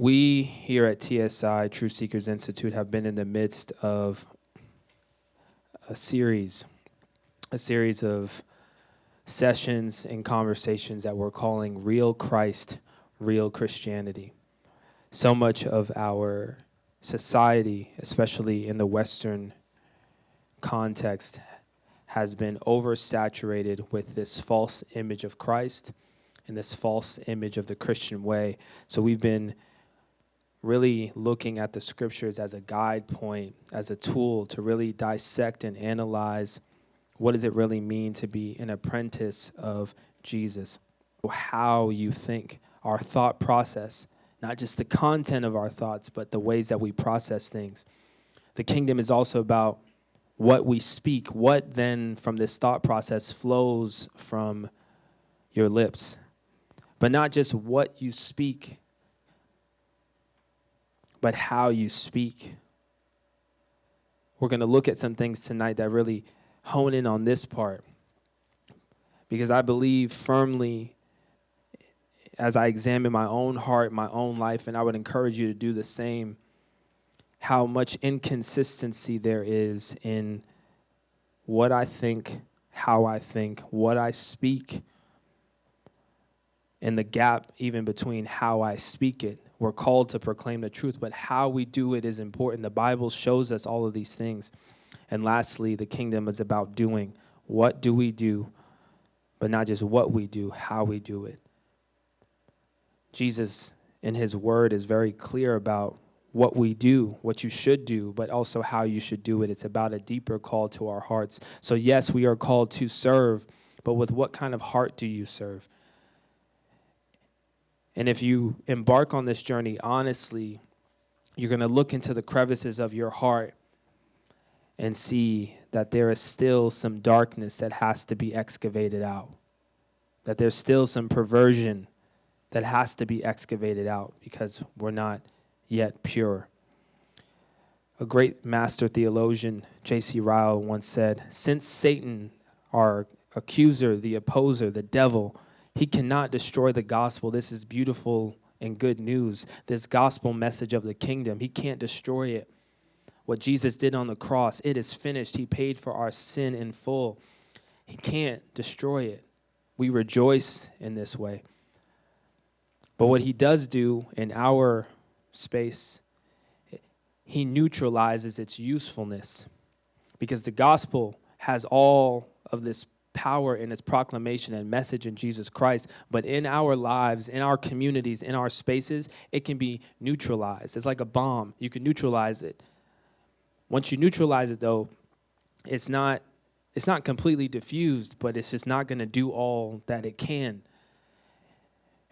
We here at TSI, Truthseekers Institute, have been in the midst of a series of sessions and conversations that we're calling Real Christ, Real Christianity. So much of our society, especially in the Western context, has been oversaturated with this false image of Christ and this false image of the Christian way. So we've been really looking at the scriptures as a guide point, as a tool to really dissect and analyze what does it really mean to be an apprentice of Jesus. How you think, our thought process, not just the content of our thoughts, but the ways that we process things. The kingdom is also about what we speak. What then from this thought process flows from your lips? But not just what you speak, but how you speak. We're going to look at some things tonight that really hone in on this part, because I believe firmly, as I examine my own heart, my own life, and I would encourage you to do the same, how much inconsistency there is in what I think, how I think, what I speak, and the gap even between how I speak it. We're called to proclaim the truth, but how we do it is important. The Bible shows us all of these things. And lastly, the kingdom is about doing. What do we do? But not just what we do, how we do it. Jesus, in his word, is very clear about what we do, what you should do, but also how you should do it. It's about a deeper call to our hearts. So yes, we are called to serve, but with what kind of heart do you serve? And if you embark on this journey honestly, you're going to look into the crevices of your heart and see that there is still some darkness that has to be excavated out, that there's still some perversion that has to be excavated out because we're not yet pure. A great master theologian, J.C. Ryle, once said, "Since Satan, our accuser, the opposer, the devil, he cannot destroy the gospel. This is beautiful and good news. This gospel message of the kingdom, he can't destroy it. What Jesus did on the cross, it is finished. He paid for our sin in full. He can't destroy it. We rejoice in this way. But what he does do in our space, he neutralizes its usefulness, because the gospel has all of this power in its proclamation and message in Jesus Christ, but in our lives, in our communities, in our spaces, it can be neutralized. It's like a bomb. You can neutralize it. Once you neutralize it, though, it's not completely diffused, but it's just not going to do all that it can.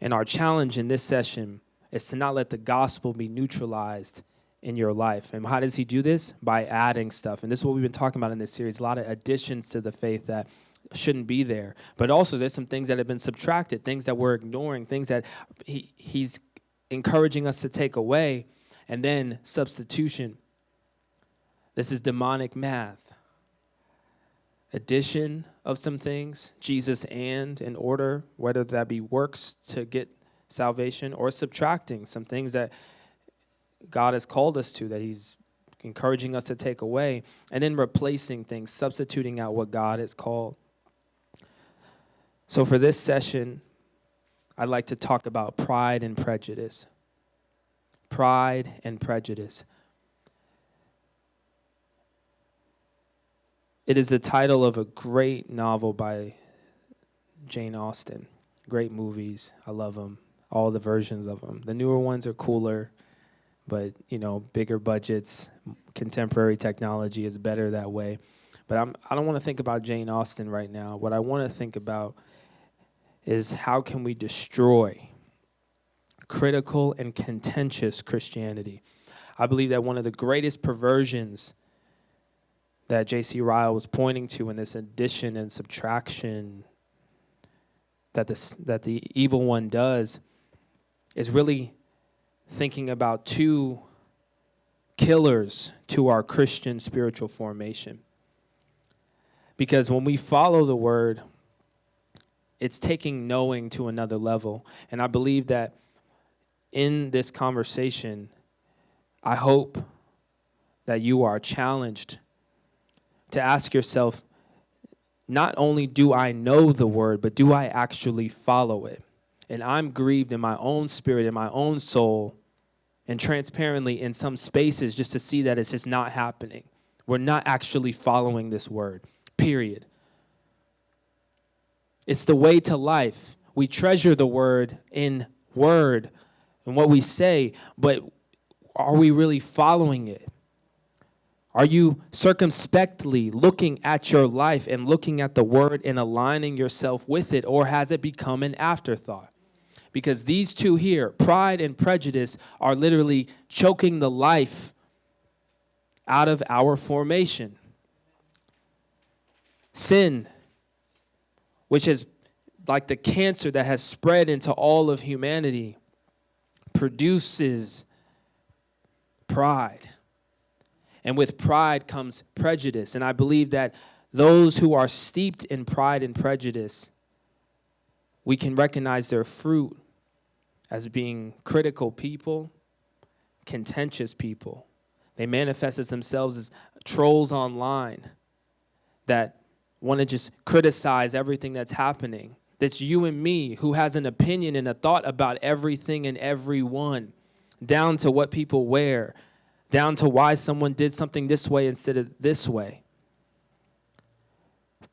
And our challenge in this session is to not let the gospel be neutralized in your life. And how does he do this? By adding stuff. And this is what we've been talking about in this series, a lot of additions to the faith that shouldn't be there. But also there's some things that have been subtracted, things that we're ignoring, things that he's encouraging us to take away, and then substitution. This is demonic math. Addition of some things, Jesus and in order, whether that be works to get salvation, or subtracting some things that God has called us to, that he's encouraging us to take away, and then replacing things, substituting out what God has called. So for this session, I'd like to talk about pride and prejudice. Pride and prejudice. It is the title of a great novel by Jane Austen. Great movies. I love them. All the versions of them. The newer ones are cooler, but, bigger budgets, contemporary technology is better that way. But I don't want to think about Jane Austen right now. What I want to think about is how can we destroy critical and contentious Christianity. I believe that one of the greatest perversions that J.C. Ryle was pointing to in this addition and subtraction that the evil one does is really thinking about two killers to our Christian spiritual formation. Because when we follow the word, it's taking knowing to another level. And I believe that in this conversation, I hope that you are challenged to ask yourself, not only do I know the word, but do I actually follow it? And I'm grieved in my own spirit, in my own soul, and transparently in some spaces just to see that it's just not happening. We're not actually following this word, period. It's the way to life. We treasure the word in word and what we say, but are we really following it? Are you circumspectly looking at your life and looking at the word and aligning yourself with it, or has it become an afterthought? Because these two here, pride and prejudice, are literally choking the life out of our formation. Sin, which is like the cancer that has spread into all of humanity, produces pride. And with pride comes prejudice. And I believe that those who are steeped in pride and prejudice, we can recognize their fruit as being critical people, contentious people. They manifest as themselves as trolls online that want to just criticize everything that's happening. That's you and me who has an opinion and a thought about everything and everyone, down to what people wear, down to why someone did something this way instead of this way.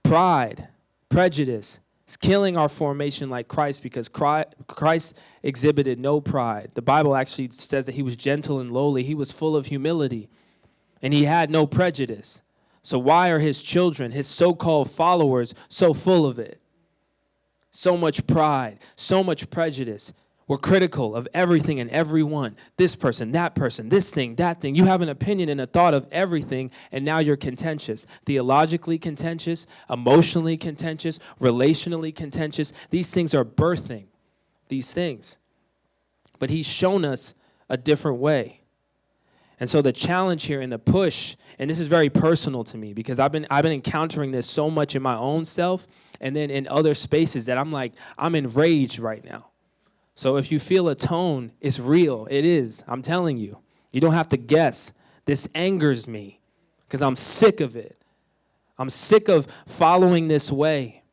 Pride, prejudice, is killing our formation like Christ, because Christ exhibited no pride. The Bible actually says that he was gentle and lowly. He was full of humility, and he had no prejudice. So why are his children, his so-called followers, so full of it? So much pride, so much prejudice. We're critical of everything and everyone. This person, this thing, that thing. You have an opinion and a thought of everything, and now you're contentious. Theologically contentious, emotionally contentious, relationally contentious. These things are birthing these things. But he's shown us a different way. And so the challenge here and the push, and this is very personal to me because I've been encountering this so much in my own self and then in other spaces that I'm enraged right now. So if you feel a tone, it's real. It is. I'm telling you. You don't have to guess. This angers me because I'm sick of it. I'm sick of following this way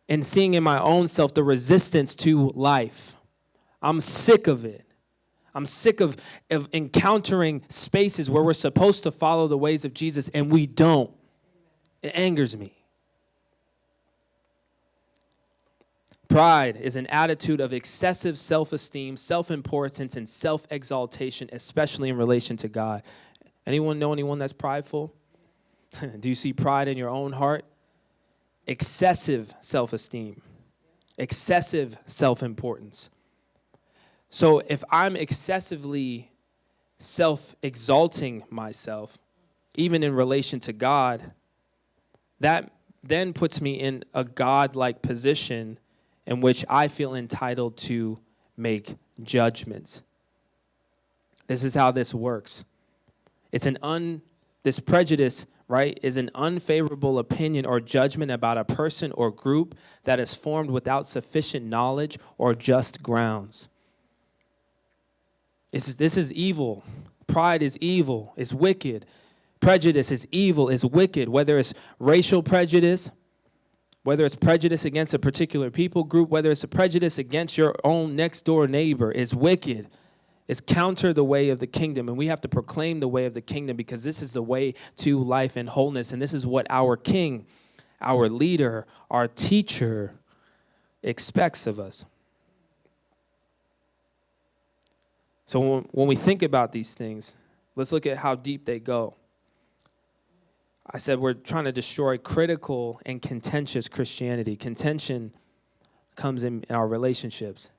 and seeing in my own self the resistance to life. I'm sick of it. I'm sick of encountering spaces where we're supposed to follow the ways of Jesus and we don't. It angers me. Pride is an attitude of excessive self-esteem, self-importance, and self-exaltation, especially in relation to God. Anyone know anyone that's prideful? Do you see pride in your own heart? Excessive self-esteem, excessive self-importance. So if I'm excessively self-exalting myself, even in relation to God, that then puts me in a God-like position in which I feel entitled to make judgments. This is how this works. This prejudice, right, is an unfavorable opinion or judgment about a person or group that is formed without sufficient knowledge or just grounds. This is evil. Pride is evil, is wicked. Prejudice is evil, is wicked, whether it's racial prejudice, whether it's prejudice against a particular people group, whether it's a prejudice against your own next door neighbor, is wicked. It's counter the way of the kingdom, and we have to proclaim the way of the kingdom because this is the way to life and wholeness, and this is what our king, our leader, our teacher expects of us. So when we think about these things, let's look at how deep they go. I said we're trying to destroy critical and contentious Christianity. Contention comes in our relationships.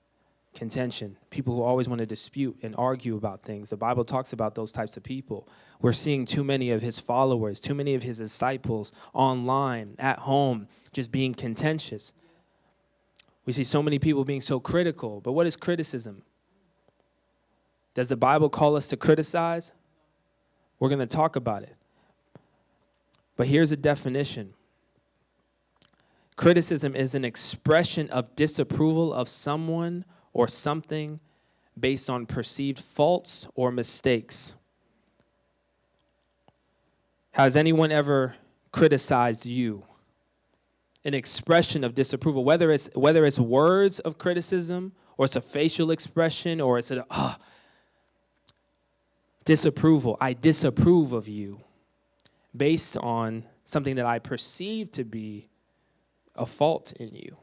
Contention. People who always want to dispute and argue about things. The Bible talks about those types of people. We're seeing too many of his followers, too many of his disciples online, at home, just being contentious. We see so many people being so critical. But what is criticism? Does the Bible call us to criticize? We're going to talk about it. But here's a definition. Criticism is an expression of disapproval of someone or something based on perceived faults or mistakes. Has anyone ever criticized you? An expression of disapproval, whether it's words of criticism, or it's a facial expression, or it's disapproval. I disapprove of you based on something that I perceive to be a fault in you,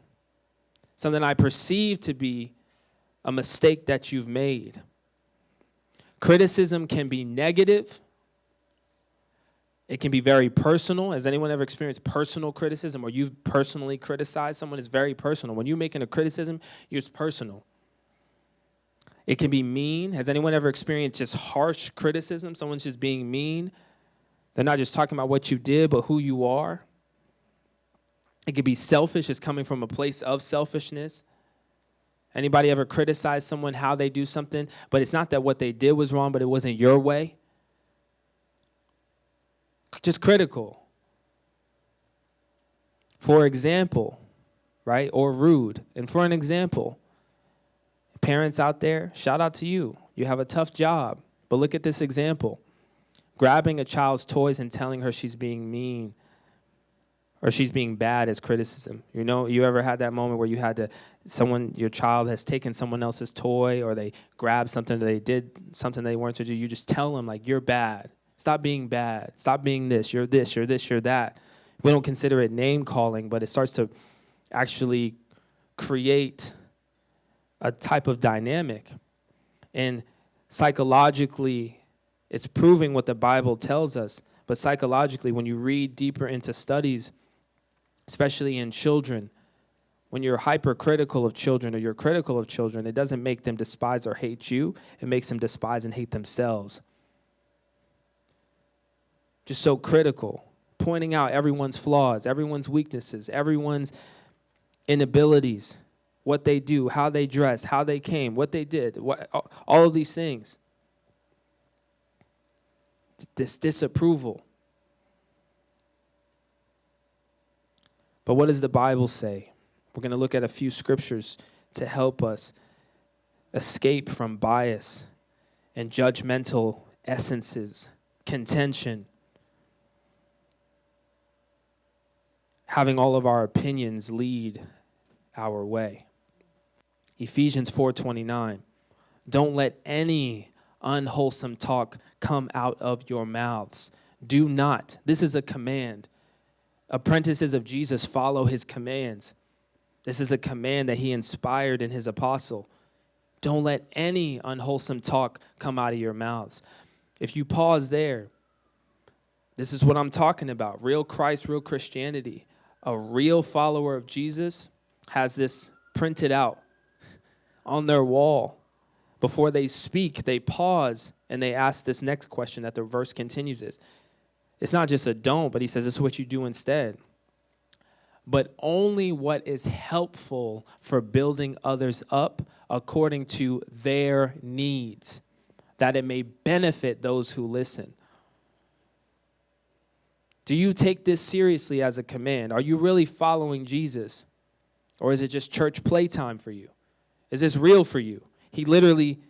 something I perceive to be a mistake that you've made. Criticism can be negative. It can be very personal. Has anyone ever experienced personal criticism, or you've personally criticized someone? It's very personal. When you're making a criticism, it's personal. It can be mean. Has anyone ever experienced just harsh criticism? Someone's just being mean. They're not just talking about what you did, but who you are. It could be selfish. It's coming from a place of selfishness. Anybody ever criticize someone how they do something, but it's not that what they did was wrong, but it wasn't your way? Just critical. For example, right? Or rude. And for an example, parents out there, shout out to you. You have a tough job. But look at this example. Grabbing a child's toys and telling her she's being mean or she's being bad is criticism. You know, you ever had that moment where you had to, your child has taken someone else's toy, or they grabbed something, or they did something they weren't to do. You just tell them, like, you're bad. Stop being bad. Stop being this. You're this, you're this, you're that. We don't consider it name calling, but it starts to actually create a type of dynamic. And psychologically, it's proving what the Bible tells us. But psychologically, when you read deeper into studies, especially in children, when you're hypercritical of children or you're critical of children, it doesn't make them despise or hate you. It makes them despise and hate themselves. Just so critical, pointing out everyone's flaws, everyone's weaknesses, everyone's inabilities, what they do, how they dress, how they came, what they did, all of these things. This disapproval. But what does the Bible say? We're going to look at a few scriptures to help us escape from bias and judgmental essences, contention, having all of our opinions lead our way. Ephesians 4:29. Don't let any unwholesome talk come out of your mouths. Do not. This is a command. Apprentices of Jesus follow his commands. This is a command that he inspired in his apostle. Don't let any unwholesome talk come out of your mouths. If you pause there, this is what I'm talking about. Real Christ, real Christianity. A real follower of Jesus has this printed out on their wall. Before they speak, they pause and they ask this next question that the verse continues is. It's not just a don't, but he says this is what you do instead. But only what is helpful for building others up according to their needs, that it may benefit those who listen. Do you take this seriously as a command? Are you really following Jesus? Or is it just church playtime for you? Is this real for you? He literally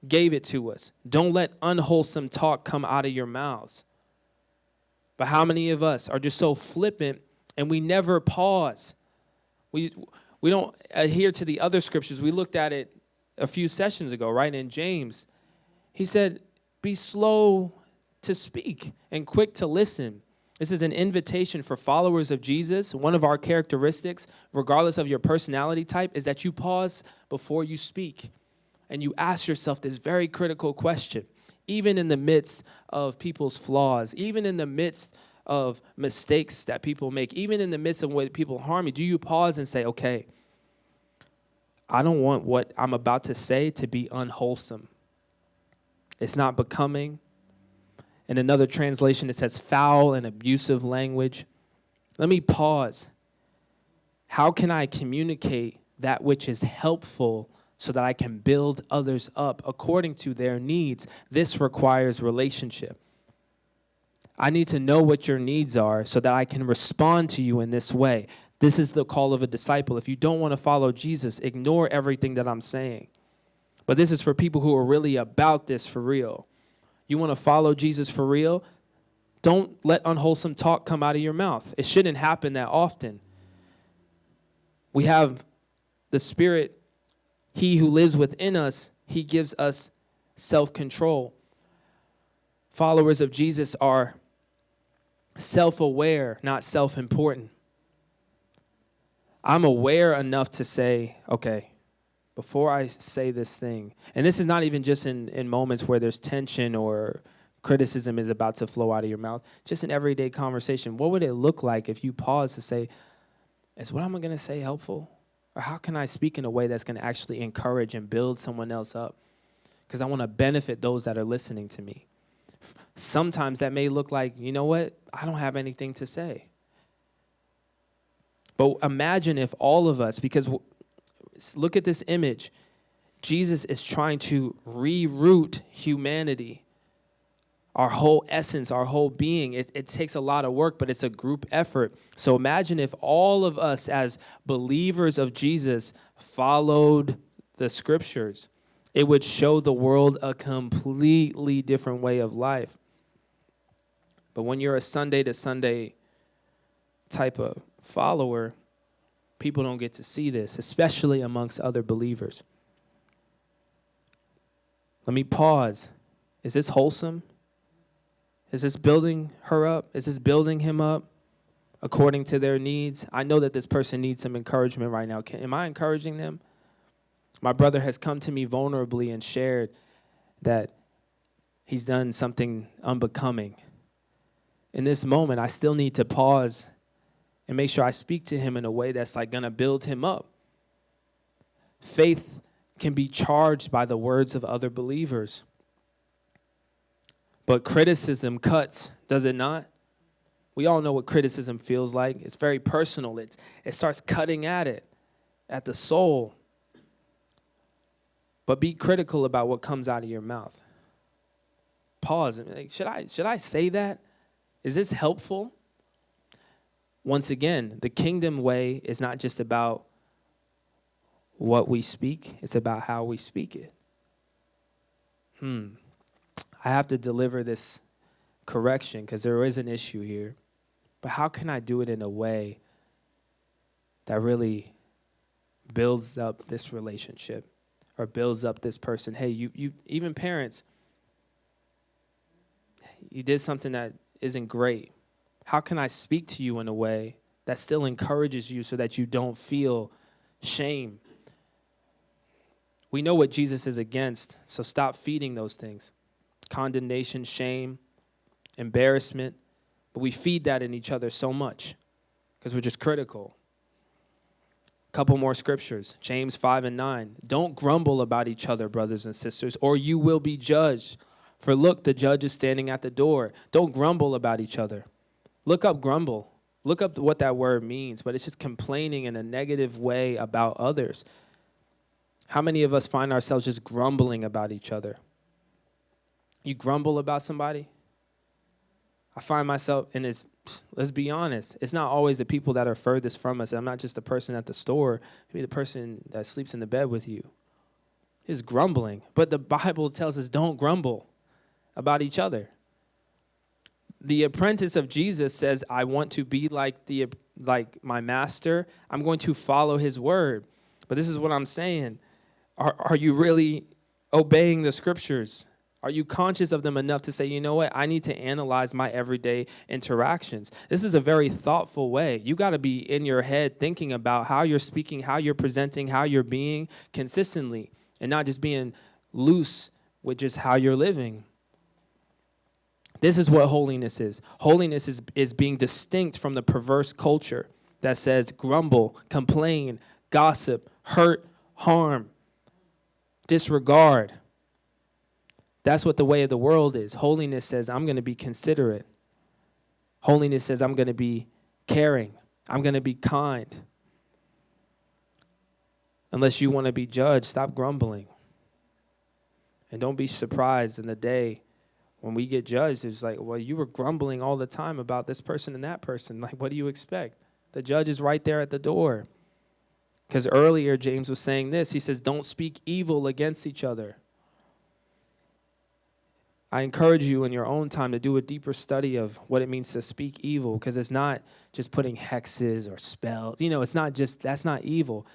gave it to us. Don't let unwholesome talk come out of your mouths. But how many of us are just so flippant and we never pause? We don't adhere to the other scriptures. We looked at it a few sessions ago, right? In James, he said, be slow to speak and quick to listen. This is an invitation for followers of Jesus. One of our characteristics, regardless of your personality type, is that you pause before you speak. And you ask yourself this very critical question, even in the midst of people's flaws, even in the midst of mistakes that people make, even in the midst of when people harm you, do you pause and say, okay, I don't want what I'm about to say to be unwholesome. It's not becoming. In another translation, it says foul and abusive language. Let me pause. How can I communicate that which is helpful so that I can build others up according to their needs? This requires relationship. I need to know what your needs are so that I can respond to you in this way. This is the call of a disciple. If you don't want to follow Jesus, ignore everything that I'm saying. But this is for people who are really about this for real. You want to follow Jesus for real? Don't let unwholesome talk come out of your mouth. It shouldn't happen that often. We have the Spirit, He who lives within us, He gives us self-control. Followers of Jesus are self-aware, not self-important. I'm aware enough to say, okay, before I say this thing, and this is not even just in moments where there's tension or criticism is about to flow out of your mouth, just an everyday conversation. What would it look like if you pause to say, is what I'm going to say helpful? Or how can I speak in a way that's going to actually encourage and build someone else up? Because I want to benefit those that are listening to me. Sometimes that may look like, you know what? I don't have anything to say. But imagine if all of us, because look at this image. Jesus is trying to reroot humanity. Our whole essence, our whole being. It takes a lot of work, but it's a group effort. So imagine if all of us as believers of Jesus followed the scriptures. It would show the world a completely different way of life. But when you're a Sunday to Sunday type of follower, people don't get to see this, especially amongst other believers. Let me pause. Is this wholesome? Is this building her up? Is this building him up according to their needs? I know that this person needs some encouragement right now. Am I encouraging them? My brother has come to me vulnerably and shared that he's done something unbecoming. In this moment, I still need to pause and make sure I speak to him in a way that's like going to build him up. Faith can be charged by the words of other believers. But criticism cuts, does it not? We all know what criticism feels like. It's very personal. It starts cutting at the soul. But be critical about what comes out of your mouth. Pause. And should I say that? Is this helpful? Once again, the kingdom way is not just about what we speak. It's about how we speak it. I have to deliver this correction because there is an issue here. But how can I do it in a way that really builds up this relationship or builds up this person? Hey, you even parents, you did something that isn't great. How can I speak to you in a way that still encourages you so that you don't feel shame? We know what Jesus is against, so stop feeding those things. Condemnation, shame, embarrassment. But we feed that in each other so much because we're just critical. A couple more scriptures. James 5:9. Don't grumble about each other, brothers and sisters, or you will be judged. For look, the judge is standing at the door. Don't grumble about each other. Look up grumble. Look up what that word means, but it's just complaining in a negative way about others. How many of us find ourselves just grumbling about each other? You grumble about somebody? I find myself, and let's be honest, it's not always the people that are furthest from us. I'm not just the person at the store, maybe the person that sleeps in the bed with you. It's grumbling. But the Bible tells us don't grumble about each other. The apprentice of Jesus says, I want to be like my master. I'm going to follow his word. But this is what I'm saying. Are you really obeying the scriptures? Are you conscious of them enough to say, you know what, I need to analyze my everyday interactions? This is a very thoughtful way. You got to be in your head thinking about how you're speaking, how you're presenting, how you're being consistently, and not just being loose with just how you're living. This is what holiness is. Holiness is being distinct from the perverse culture that says grumble, complain, gossip, hurt, harm, disregard. That's what the way of the world is. Holiness says, I'm going to be considerate. Holiness says, I'm going to be caring. I'm going to be kind. Unless you want to be judged, stop grumbling. And don't be surprised in the day when we get judged. It's like, well, you were grumbling all the time about this person and that person. Like, what do you expect? The judge is right there at the door. Because earlier, James was saying this. He says, don't speak evil against each other. I encourage you in your own time to do a deeper study of what it means to speak evil, because it's not just putting hexes or spells. It's not just, that's not evil.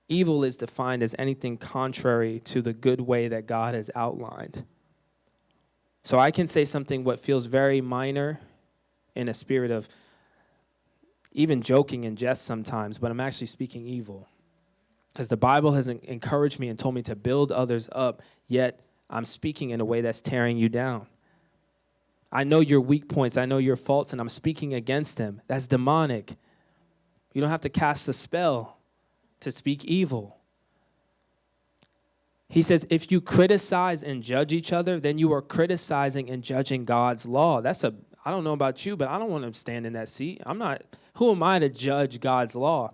Evil is defined as anything contrary to the good way that God has outlined. So I can say something what feels very minor in a spirit of even joking and jest sometimes, but I'm actually speaking evil. Because the Bible has encouraged me and told me to build others up, yet I'm speaking in a way that's tearing you down. I know your weak points. I know your faults, and I'm speaking against them. That's demonic. You don't have to cast a spell to speak evil. He says, if you criticize and judge each other, then you are criticizing and judging God's law. I don't know about you, but I don't want to stand in that seat. Who am I to judge God's law?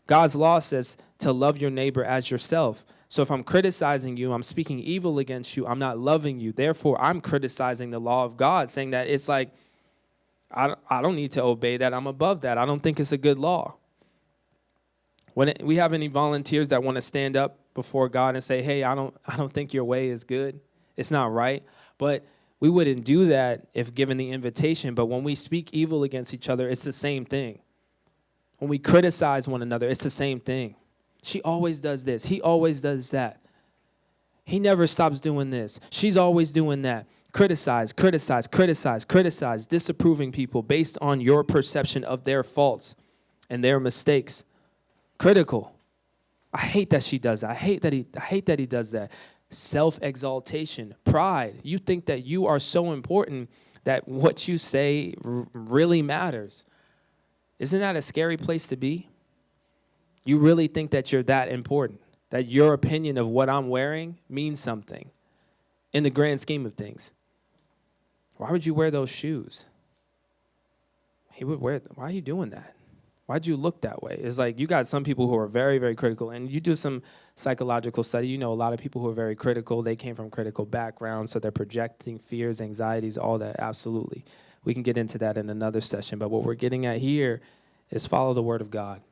God's law says to love your neighbor as yourself. So if I'm criticizing you, I'm speaking evil against you, I'm not loving you. Therefore, I'm criticizing the law of God, saying that it's like, I don't need to obey that. I'm above that. I don't think it's a good law. We have any volunteers that want to stand up before God and say, hey, I don't think your way is good. It's not right. But we wouldn't do that if given the invitation. But when we speak evil against each other, it's the same thing. When we criticize one another, it's the same thing. She always does this. He always does that. He never stops doing this. She's always doing that. Criticize, disapproving people based on your perception of their faults and their mistakes. Critical. I hate that she does that. I hate that he does that. Self-exaltation, pride. You think that you are so important that what you say really matters. Isn't that a scary place to be? You really think that you're that important, that your opinion of what I'm wearing means something in the grand scheme of things. Why would you wear those shoes? Why are you doing that? Why'd you look that way? It's like you got some people who are very, very critical, and you do some psychological study. A lot of people who are very critical, they came from critical backgrounds, so they're projecting fears, anxieties, all that, absolutely. We can get into that in another session, but what we're getting at here is follow the word of God.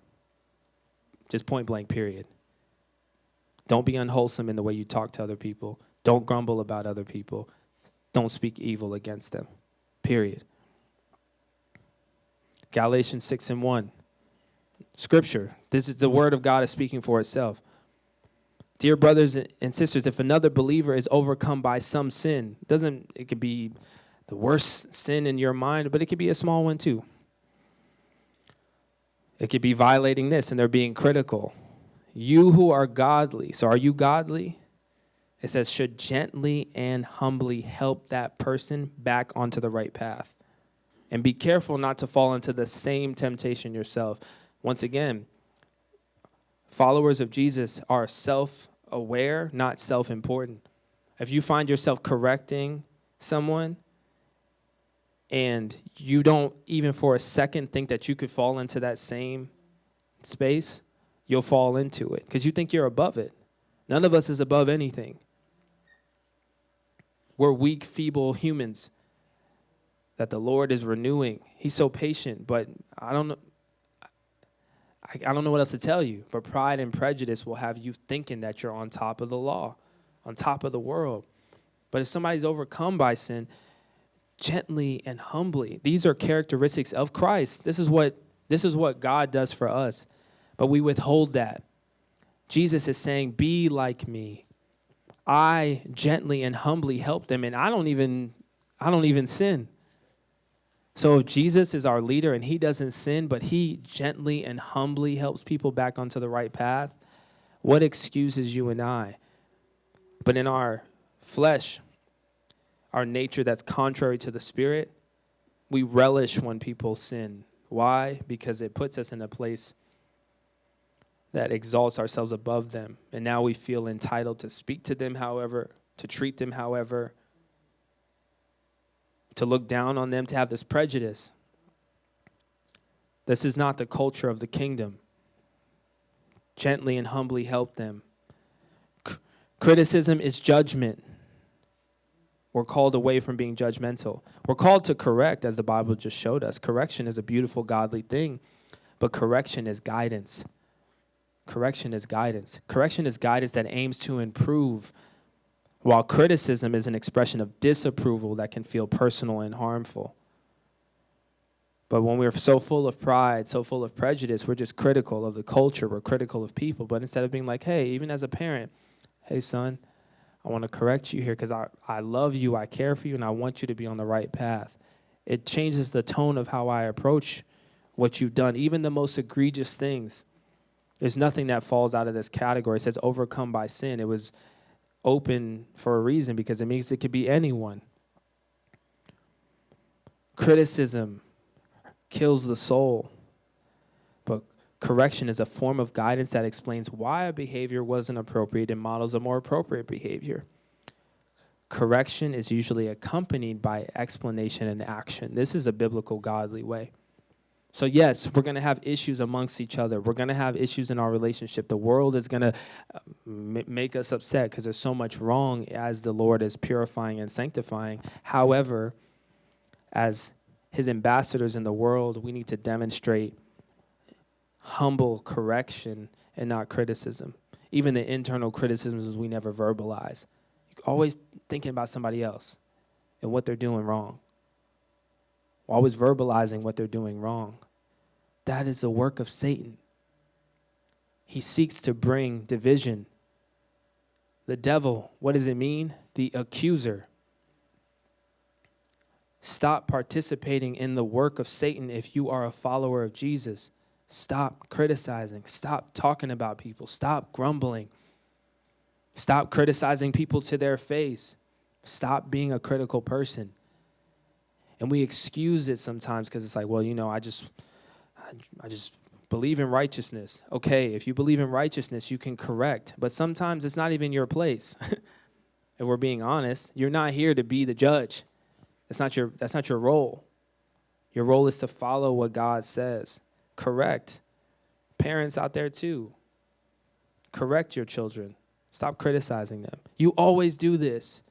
Just point blank, period. Don't be unwholesome in the way you talk to other people. Don't grumble about other people. Don't speak evil against them, period. Galatians 6:1. Scripture. This is the word of God is speaking for itself. Dear brothers and sisters, if another believer is overcome by some sin, it could be the worst sin in your mind, but it could be a small one too. It could be violating this and they're being critical. You who are godly, so are you godly? It says, should gently and humbly help that person back onto the right path. And be careful not to fall into the same temptation yourself. Once again, followers of Jesus are self-aware, not self-important. If you find yourself correcting someone and you don't even for a second think that you could fall into that same space, you'll fall into it because you think you're above it. None of us is above anything. We're weak, feeble humans that the Lord is renewing. He's so patient, but I don't know what else to tell you. But pride and prejudice will have you thinking that you're on top of the law, on top of the world. But if somebody's overcome by sin, gently and humbly. These are characteristics of Christ. This is what God does for us. But we withhold that. Jesus is saying, be like me. I gently and humbly help them, and I don't even sin. So if Jesus is our leader and he doesn't sin, but he gently and humbly helps people back onto the right path, what excuses you and I? But in our flesh, our nature that's contrary to the Spirit, we relish when people sin. Why? Because it puts us in a place that exalts ourselves above them. And now we feel entitled to speak to them however, to treat them however, to look down on them, to have this prejudice. This is not the culture of the kingdom. Gently and humbly help them. Criticism is judgment. We're called away from being judgmental. We're called to correct, as the Bible just showed us. Correction is a beautiful, godly thing, but correction is guidance. Correction is guidance. Correction is guidance that aims to improve, while criticism is an expression of disapproval that can feel personal and harmful. But when we're so full of pride, so full of prejudice, we're just critical of the culture, we're critical of people. But instead of being like, hey, even as a parent, hey, son, I want to correct you here because I love you, I care for you, and I want you to be on the right path. It changes the tone of how I approach what you've done, even the most egregious things. There's nothing that falls out of this category. It says overcome by sin. It was open for a reason because it means it could be anyone. Criticism kills the soul, but correction is a form of guidance that explains why a behavior wasn't appropriate and models a more appropriate behavior. Correction is usually accompanied by explanation and action. This is a biblical, godly way. So yes, we're going to have issues amongst each other. We're going to have issues in our relationship. The world is going to make us upset because there's so much wrong as the Lord is purifying and sanctifying. However, as his ambassadors in the world, we need to demonstrate humble correction and not criticism. Even the internal criticisms we never verbalize. You're always thinking about somebody else and what they're doing wrong. Always verbalizing what they're doing wrong. That is the work of Satan. He seeks to bring division. The devil, what does it mean? The accuser. Stop participating in the work of Satan if you are a follower of Jesus. Stop criticizing. Stop talking about people. Stop grumbling. Stop criticizing people to their face. Stop being a critical person. And we excuse it sometimes because it's like, well, you know, I just believe in righteousness. Okay, if you believe in righteousness, you can correct. But sometimes it's not even your place. If we're being honest, you're not here to be the judge. That's not your role. Your role is to follow what God says. Correct. Parents out there too. Correct your children. Stop criticizing them. You always do this.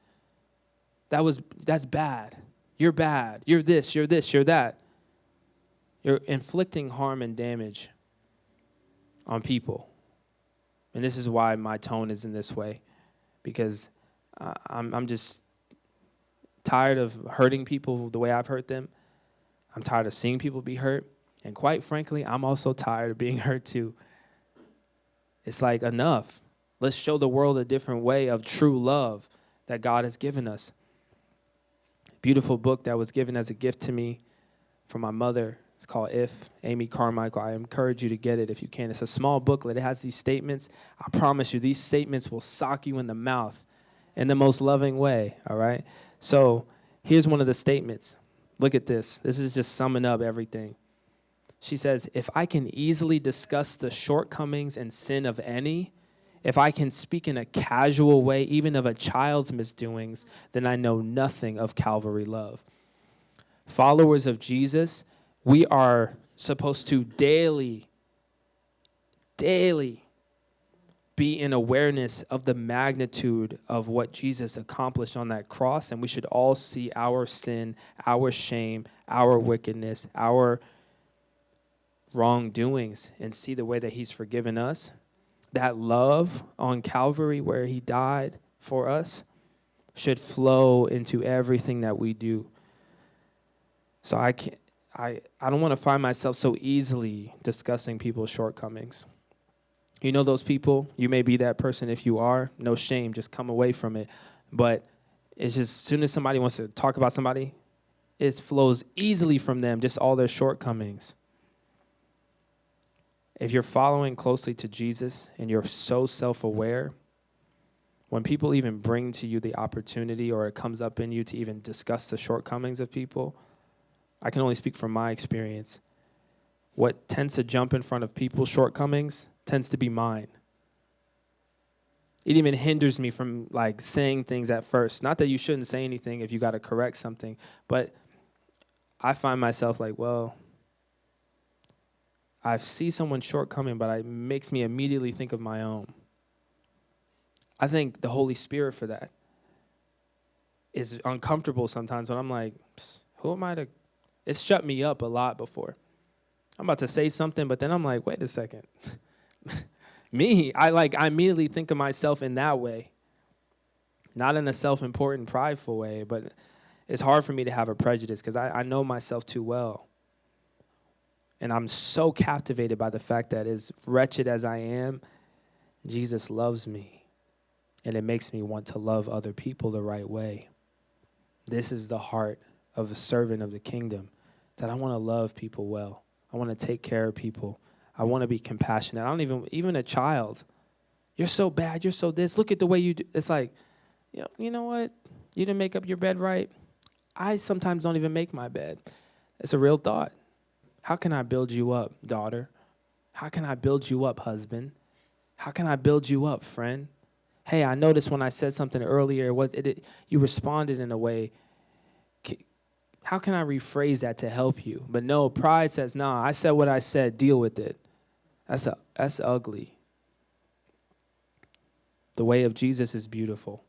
That's bad. You're bad. You're this, you're that. You're inflicting harm and damage on people. And this is why my tone is in this way. Because I'm just tired of hurting people the way I've hurt them. I'm tired of seeing people be hurt. And quite frankly, I'm also tired of being hurt too. It's like, enough. Let's show the world a different way of true love that God has given us. Beautiful book that was given as a gift to me from my mother. It's called If, Amy Carmichael. I encourage you to get it if you can. It's a small booklet. It has these statements. I promise you, these statements will sock you in the mouth in the most loving way, all right? So here's one of the statements. Look at this. This is just summing up everything. She says, if I can easily discuss the shortcomings and sin of any, if I can speak in a casual way, even of a child's misdoings, then I know nothing of Calvary love. Followers of Jesus, we are supposed to daily be in awareness of the magnitude of what Jesus accomplished on that cross, and we should all see our sin, our shame, our wickedness, our wrongdoings, and see the way that he's forgiven us. That love on Calvary where he died for us should flow into everything that we do. So I don't want to find myself so easily discussing people's shortcomings. You know those people? You may be that person. If you are, no shame, just come away from it. But it's just as soon as somebody wants to talk about somebody, it flows easily from them, just all their shortcomings. If you're following closely to Jesus and you're so self-aware, when people even bring to you the opportunity or it comes up in you to even discuss the shortcomings of people, I can only speak from my experience. What tends to jump in front of people's shortcomings tends to be mine. It even hinders me from saying things at first. Not that you shouldn't say anything if you got to correct something, but I find myself I see someone's shortcoming, but it makes me immediately think of my own. I thank the Holy Spirit for that. It's uncomfortable sometimes, but I'm like, who am I to? It's shut me up a lot before. I'm about to say something, but then I'm like, wait a second. Me, I immediately think of myself in that way. Not in a self-important, prideful way, but it's hard for me to have a prejudice because I know myself too well. And I'm so captivated by the fact that as wretched as I am, Jesus loves me. And it makes me want to love other people the right way. This is the heart of a servant of the kingdom, that I want to love people well. I want to take care of people. I want to be compassionate. I don't even a child. You're so bad. You're so this. Look at the way you do. It's like, you know what? You didn't make up your bed right. I sometimes don't even make my bed. It's a real thought. How can I build you up, daughter? How can I build you up, husband? How can I build you up, friend? Hey, I noticed when I said something earlier, you responded in a way. How can I rephrase that to help you? But no, pride says, nah, I said what I said, deal with it. That's ugly. The way of Jesus is beautiful.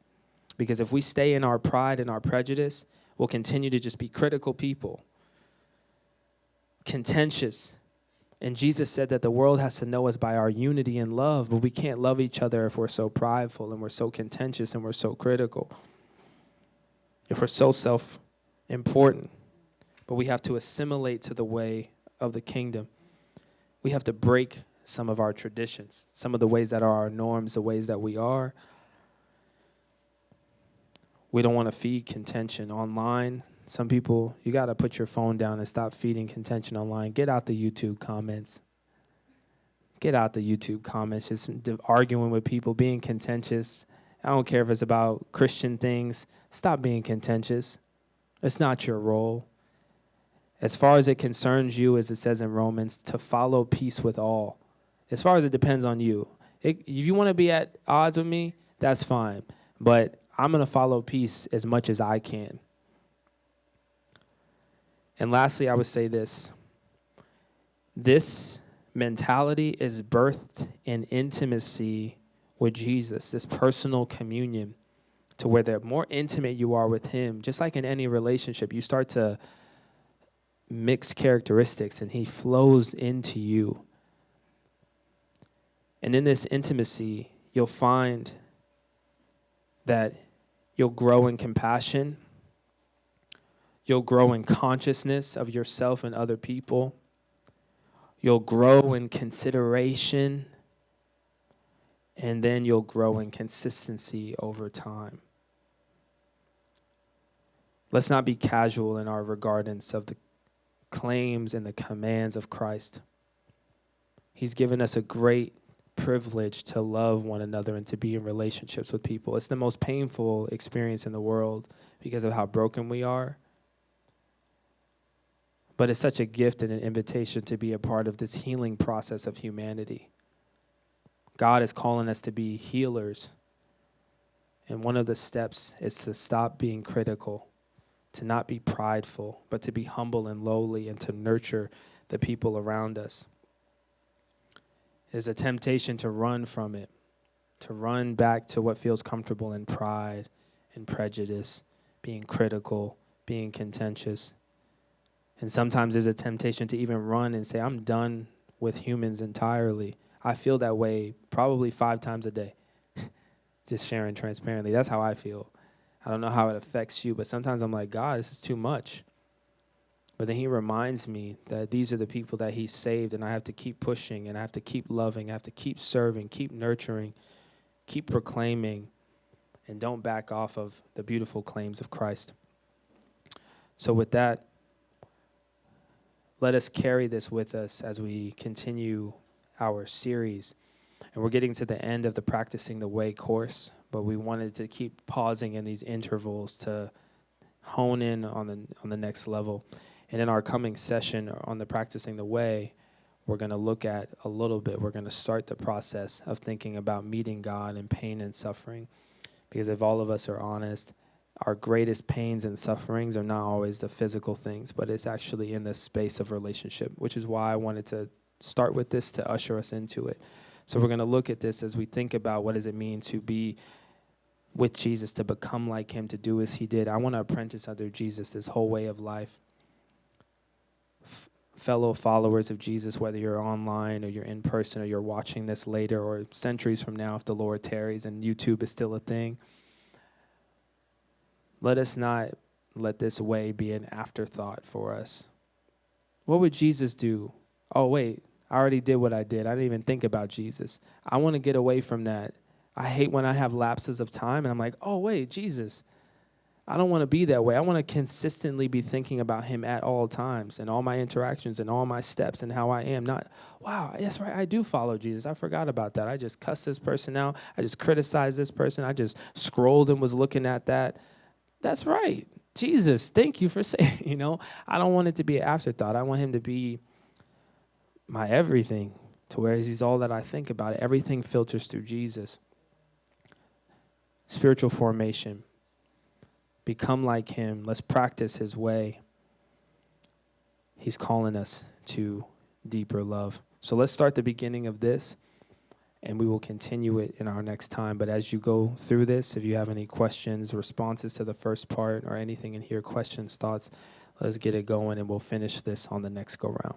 Because if we stay in our pride and our prejudice, we'll continue to just be critical people. Contentious. And Jesus said that the world has to know us by our unity and love, but we can't love each other if we're so prideful and we're so contentious and we're so critical. If we're so self-important. But we have to assimilate to the way of the kingdom. We have to break some of our traditions, some of the ways that are our norms, the ways that we are. We don't want to feed contention online. Some people, you got to put your phone down and stop feeding contention online. Get out the YouTube comments. Get out the YouTube comments, just arguing with people, being contentious. I don't care if it's about Christian things. Stop being contentious. It's not your role. As far as it concerns you, as it says in Romans, to follow peace with all. As far as it depends on you. If you want to be at odds with me, that's fine. But I'm going to follow peace as much as I can. And lastly, I would say this. This mentality is birthed in intimacy with Jesus, this personal communion, to where the more intimate you are with him, just like in any relationship, you start to mix characteristics and he flows into you. And in this intimacy, you'll find that you'll grow in compassion. You'll grow in consciousness of yourself and other people. You'll grow in consideration. And then you'll grow in consistency over time. Let's not be casual in our regardance of the claims and the commands of Christ. He's given us a great privilege to love one another and to be in relationships with people. It's the most painful experience in the world because of how broken we are. But it's such a gift and an invitation to be a part of this healing process of humanity. God is calling us to be healers. And one of the steps is to stop being critical, to not be prideful, but to be humble and lowly and to nurture the people around us. There's a temptation to run from it, to run back to what feels comfortable in pride and prejudice, being critical, being contentious. And sometimes there's a temptation to even run and say, I'm done with humans entirely. I feel that way probably 5 times a day, just sharing transparently. That's how I feel. I don't know how it affects you, but sometimes I'm like, God, this is too much. But then he reminds me that these are the people that he saved, and I have to keep pushing, and I have to keep loving, I have to keep serving, keep nurturing, keep proclaiming, and don't back off of the beautiful claims of Christ. So with that, let us carry this with us as we continue our series. And we're getting to the end of the Practicing the Way course, but we wanted to keep pausing in these intervals to hone in on the next level. And in our coming session on the Practicing the Way, we're going to look at a little bit. We're going to start the process of thinking about meeting God in pain and suffering. Because if all of us are honest, our greatest pains and sufferings are not always the physical things, but it's actually in the space of relationship, which is why I wanted to start with this to usher us into it. So we're going to look at this as we think about what does it mean to be with Jesus, to become like him, to do as he did. I want to apprentice under Jesus this whole way of life. fellow followers of Jesus, whether you're online or you're in person or you're watching this later or centuries from now if the Lord tarries and YouTube is still a thing. Let us not let this way be an afterthought for us. What would Jesus do? Oh, wait, I already did what I did. I didn't even think about Jesus. I want to get away from that. I hate when I have lapses of time and I'm like, oh, wait, Jesus. I don't want to be that way. I want to consistently be thinking about him at all times and all my interactions and all my steps and how I am. Not, wow, that's right, I do follow Jesus. I forgot about that. I just cussed this person out. I just criticized this person. I just scrolled and was looking at that. That's right. Jesus, thank you for saying, I don't want it to be an afterthought. I want him to be my everything, to where he's all that I think about. Everything filters through Jesus. Spiritual formation. Become like him. Let's practice his way. He's calling us to deeper love. So let's start the beginning of this, and we will continue it in our next time. But as you go through this, if you have any questions, responses to the first part, or anything in here, questions, thoughts, let's get it going, and we'll finish this on the next go-round.